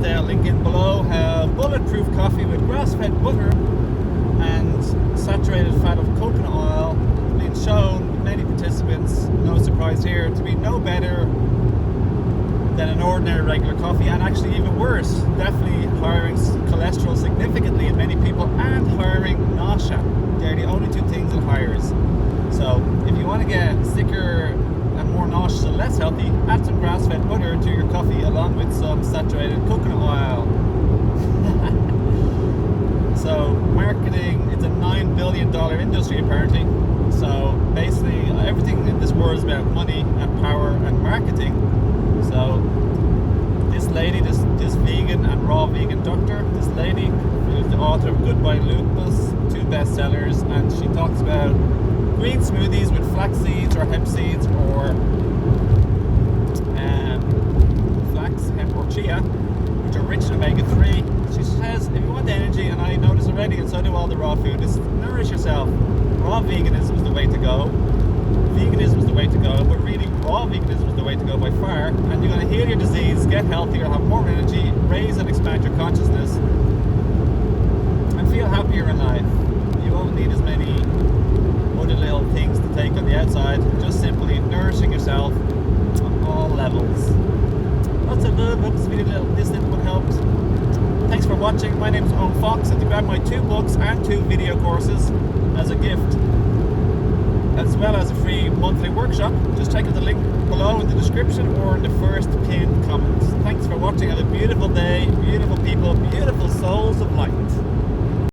just link in below how bulletproof coffee with grass-fed butter and saturated fat of coconut oil has been shown with many participants, no surprise here, to be no better than an ordinary regular coffee, and actually even worse, definitely hiring cholesterol significantly in many people and hiring nausea. They're the only two things it hires. So if you want to get sicker and more nauseous and less healthy, add some grass-fed butter to your coffee along with some saturated coconut oil. So marketing, it's a $9 billion industry apparently. So basically everything in this world is about money and power and marketing. So this lady, this vegan and raw vegan doctor, this lady who's the author of Goodbye Lupus, 2 bestsellers, and she talks about green smoothies with flax seeds or hemp seeds or flax, hemp or chia, which are rich in omega-3. She says if you want energy, and I know this already and so do all the raw food, is nourish yourself. Raw veganism is the way to go. Veganism is the way to go, but really raw veganism is the way to go by far, and you're going to heal your disease, get healthier, have more energy, raise and expand your consciousness, and feel happier in life. You won't need as many other little things to take on the outside, just simply nourishing yourself on all levels. Lots of love, hope this video, this little one helped. Thanks for watching. My name is Owen Fox, and to grab my 2 books and 2 video courses as a gift, as well as a free monthly workshop, just check out the link below in the description or in the first pinned comment. Thanks for watching. Have a beautiful day, beautiful people, beautiful souls of light.